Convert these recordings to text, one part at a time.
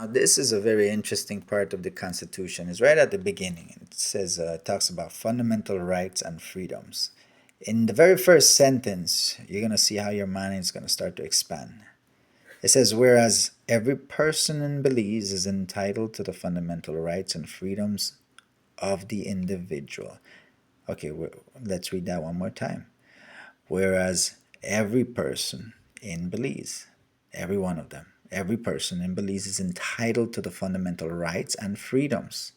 This is a very interesting part of the Constitution. It's right at the beginning. It says, talks about fundamental rights and freedoms. In the very first sentence, you're going to see how your mind is going to start to expand. It says, whereas every person in Belize is entitled to the fundamental rights and freedoms of the individual. Okay, let's read that one more time. Whereas every person in Belize, every one of them, every person in Belize is entitled to the fundamental rights and freedoms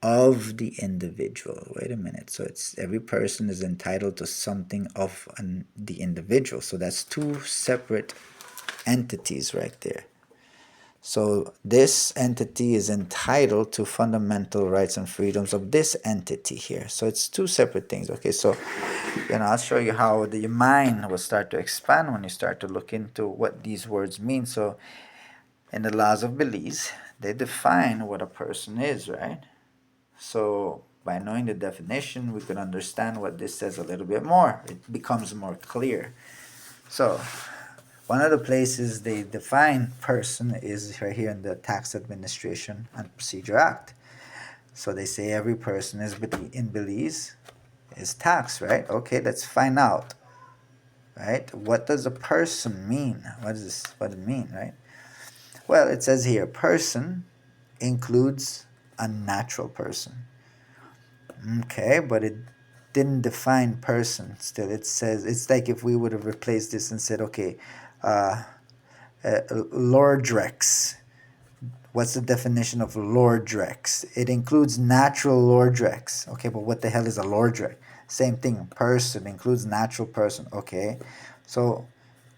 of the individual. Wait a minute. So it's every person is entitled to something of the individual. So that's two separate entities right there. So this entity is entitled to fundamental rights and freedoms of this entity here. So it's two separate things. Okay, so I'll show you how your mind will start to expand when you start to look into what these words mean. So in the laws of Belize, they define what a person is, right? So by knowing the definition, we can understand what this says a little bit more. It becomes more clear. So one of the places they define person is right here in the Tax Administration and Procedure Act. So they say every person is in Belize is taxed, right? Okay, let's find out. Right? What does a person mean? What does it mean, right? Well, it says here, person includes a natural person. Okay, but it didn't define person still. It says, it's like if we would have replaced this and said, okay, Lord Rex. What's the definition of Lord Rex? It includes natural Lord Rex. Okay, but what the hell is a Lord Rex? Same thing, person includes natural person. Okay, so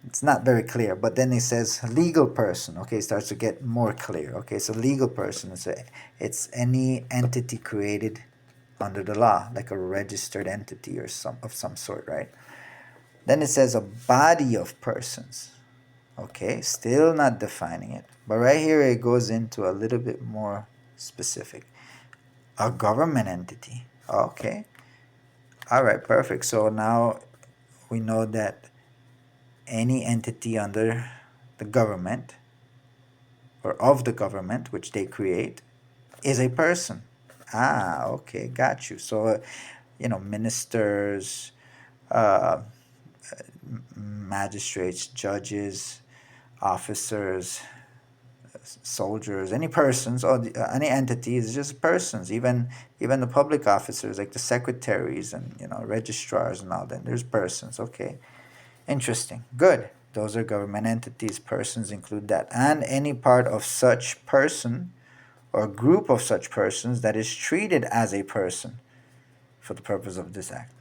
it's not very clear. But then it says legal person. Okay, it starts to get more clear. Okay, so legal person is it's any entity created under the law, like a registered entity or some sort, right? Then it says a body of persons. Okay, still not defining it. But right here it goes into a little bit more specific. A government entity. Okay. All right, perfect. So now we know that any entity under the government or of the government which they create is a person. Ah, okay, got you. So, ministers, uh, magistrates, judges, officers, soldiers, any persons or any entities, just persons. Even the public officers like the secretaries and registrars and all that. There's persons. Okay, interesting. Good. Those are government entities. Persons include that, and any part of such person or group of such persons that is treated as a person for the purpose of this act.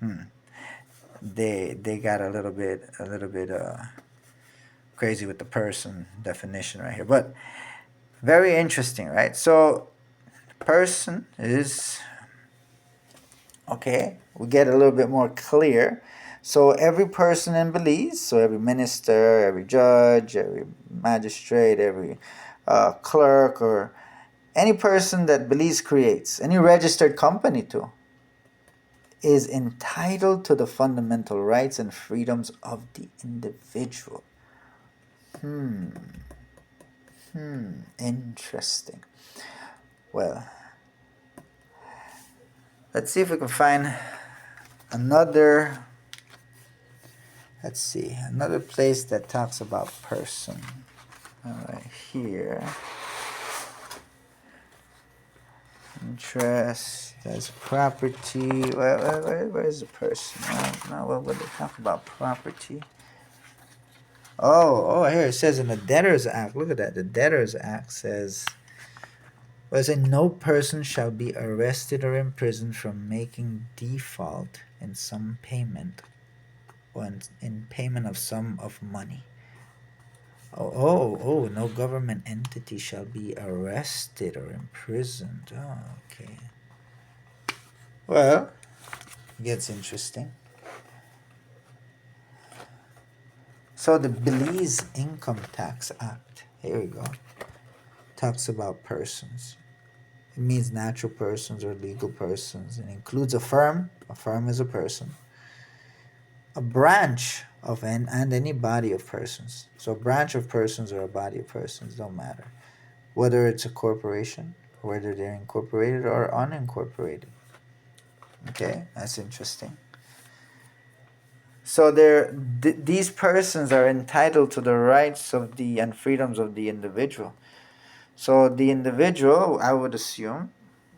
They got a little bit crazy with the person definition right here, but very interesting, right? So person is okay. We get a little bit more clear. So every person in Belize, so every minister, every judge, every magistrate, every clerk, or any person that Belize creates, any registered company too, is entitled to the fundamental rights and freedoms of the individual. Interesting. Well, let's see if we can find another another place that talks about person. All right, here. Interest, that's property. Where's the person? No, what would they talk about? Property. Oh, here it says in the Debtors Act. Look at that. The Debtors Act says, no person shall be arrested or imprisoned from making default in some payment or in payment of sum of money. No government entity shall be arrested or imprisoned. Oh, okay. Well, it gets interesting. So the Belize Income Tax Act, here we go, talks about persons. It means natural persons or legal persons. It includes a firm. A firm is a person. A branch and any body of persons. So a branch of persons or a body of persons don't matter. whether it's a corporation, whether they're incorporated or unincorporated. Okay, that's interesting. So these persons are entitled to the rights of the and freedoms of the individual. So the individual, I would assume,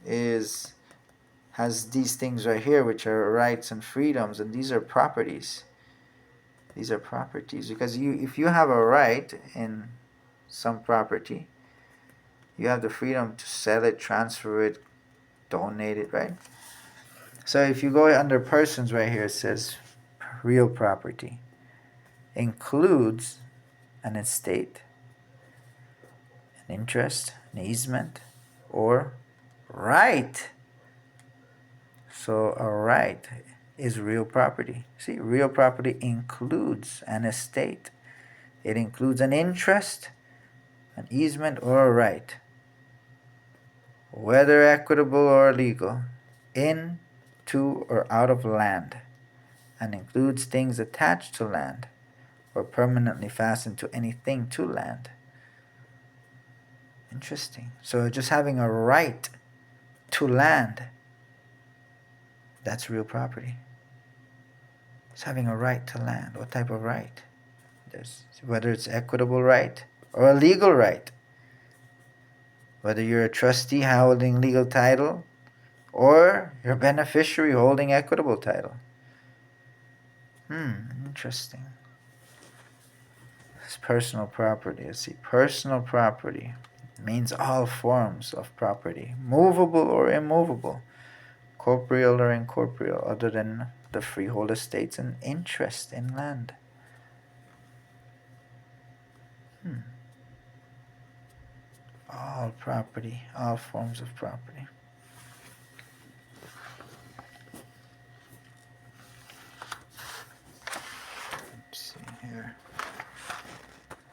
has these things right here, which are rights and freedoms, and these are properties. These are properties because if you have a right in some property, you have the freedom to sell it, transfer it, donate it, right? So if you go under persons right here, it says real property includes an estate, an interest, an easement, or right. So a right is real property. See, real property includes an estate. It includes an interest, an easement, or a right, whether equitable or legal, in, to, or out of land, and includes things attached to land or permanently fastened to anything to land. Interesting. So just having a right to land, that's real property. It's having a right to land. What type of right? Whether it's equitable right or a legal right. Whether you're a trustee holding legal title or you're a beneficiary holding equitable title. Interesting. It's personal property. Let's see. Personal property means all forms of property, movable or immovable, corporeal or incorporeal, other than the freehold estates and interest in land. All property, all forms of property. Let's see here.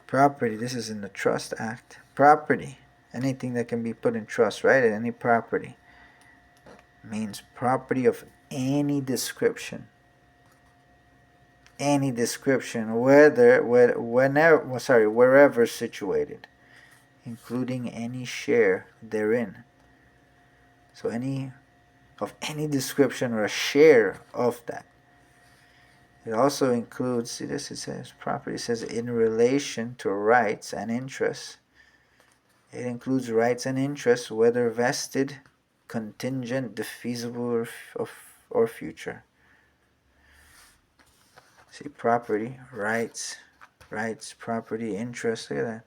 Property, this is in the Trust Act. Property, anything that can be put in trust, right? Any property means property of any description. Any description, wherever situated, including any share therein. So any description or a share of that. It also includes, see this, it says property, it says in relation to rights and interests. It includes rights and interests, whether vested, contingent, defeasible, or future. See, property, rights, property, interest. Look at that.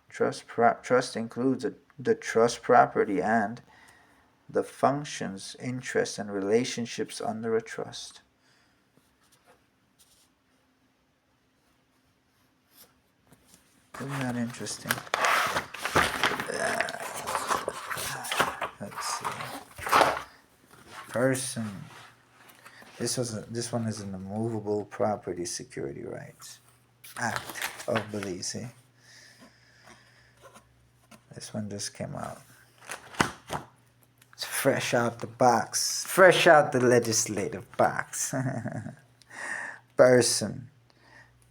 Trust includes the trust property and the functions, interests, and relationships under a trust. Isn't that interesting? Let's see. Person. This one is in the Movable Property Security Rights Act of Belize. See? This one just came out. It's fresh out the box. Fresh out the legislative box. Person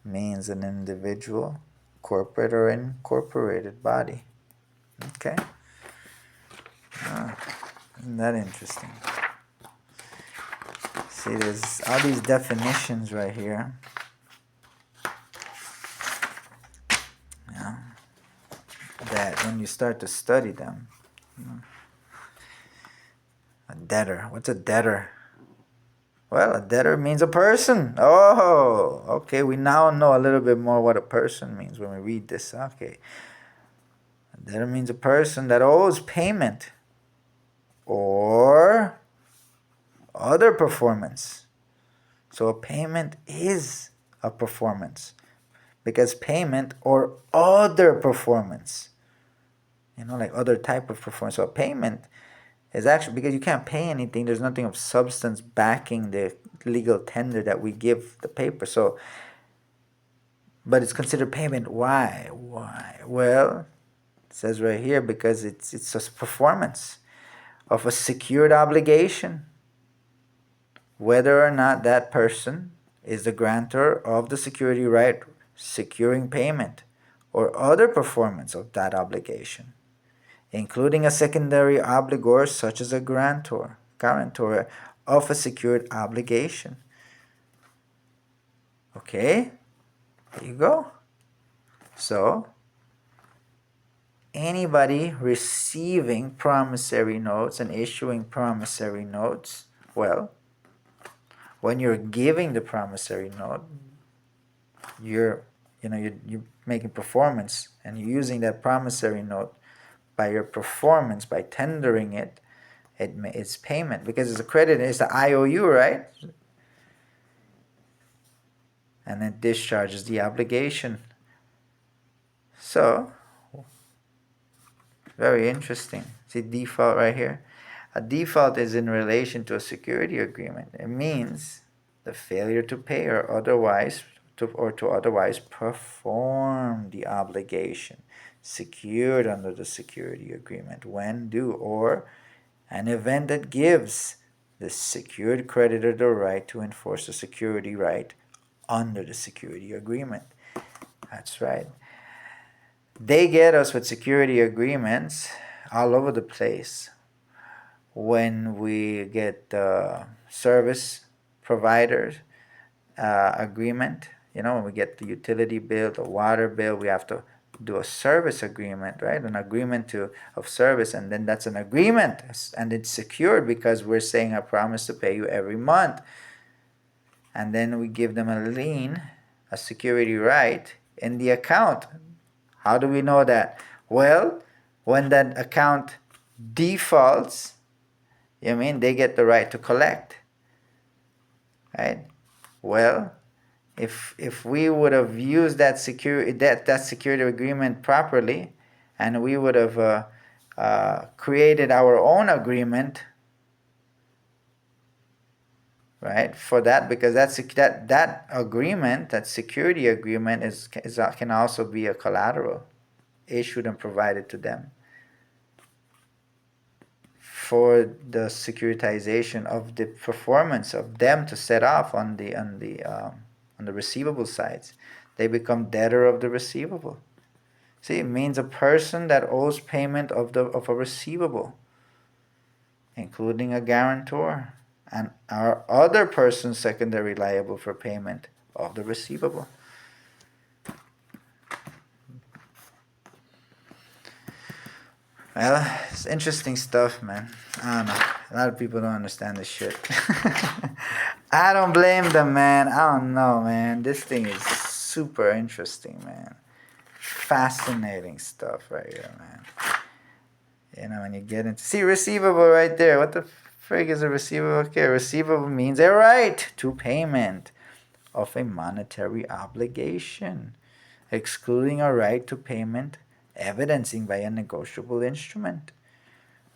means an individual, corporate, or incorporated body. Okay? Isn't that interesting? See, there's all these definitions right here. Yeah. That when you start to study them, a debtor. What's a debtor? Well, a debtor means a person. Oh, okay. We now know a little bit more what a person means when we read this. Okay. A debtor means a person that owes payment or other performance. So a payment is a performance because payment or other performance, like other type of performance. So a payment is actually, because you can't pay anything, there's nothing of substance backing the legal tender that we give the paper. So, but it's considered payment. Why? Well, it says right here because it's a performance of a secured obligation, whether or not that person is the grantor of the security right securing payment or other performance of that obligation. including a secondary obligor such as a guarantor of a secured obligation. Okay, there you go. So anybody receiving promissory notes and issuing promissory notes, well, when you're giving the promissory note, you're making performance, and you're using that promissory note by your performance, by tendering it, it's payment, because it's a credit, it's the IOU, right? And it discharges the obligation. So, very interesting. See default right here? A default is in relation to a security agreement. It means the failure to pay or to otherwise perform the obligation secured under the security agreement when due, or an event that gives the secured creditor the right to enforce the security right under the security agreement. That's right. They get us with security agreements all over the place. When we get the service providers agreement, when we get the utility bill, the water bill, we have to do a service agreement, right? An agreement of service, and then that's an agreement, and it's secured because we're saying I promise to pay you every month. And then we give them a lien, a security right in the account. How do we know that? Well, when that account defaults, they get the right to collect, right? Well, if we would have used that security agreement properly, and we would have created our own agreement, right, for that, because that agreement, that security agreement, can also be a collateral issued and provided to them for the securitization of the performance of them to set off on the receivable sides. They become debtor of the receivable. See, it means a person that owes payment of a receivable, including a guarantor and our other person secondary liable for payment of the receivable. Well, it's interesting stuff, man. I don't know. A lot of people don't understand this shit. I don't blame them, man. I don't know, man. This thing is super interesting, man. Fascinating stuff right here, man. When you get into... See, receivable right there. What the frig is a receivable? Okay, receivable means a right to payment of a monetary obligation, excluding a right to payment evidencing by a negotiable instrument,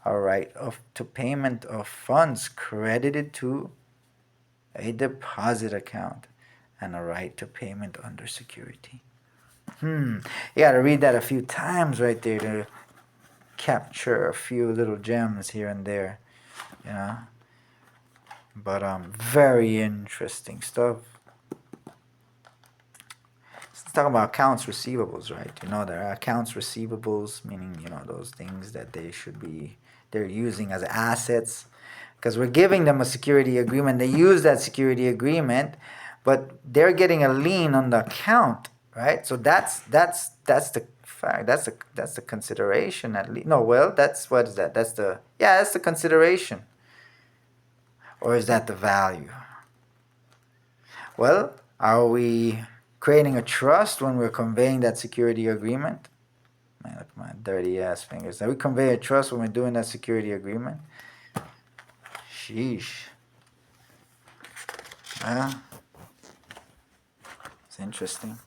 a right to payment of funds credited to a deposit account, and a right to payment under security. You gotta read that a few times right there to capture a few little gems here and there, But very interesting stuff. Let's talk about accounts receivables, right? There are accounts receivables, meaning, those things that they're using as assets, because we're giving them a security agreement. They use that security agreement, but they're getting a lien on the account, right? So that's the fact. That's the consideration, at least. No, well, what is that? That's the consideration. Or is that the value? Well, are we creating a trust when we're conveying that security agreement? Man, look at my dirty ass fingers. Are we conveying a trust when we're doing that security agreement? Sheesh. It's interesting.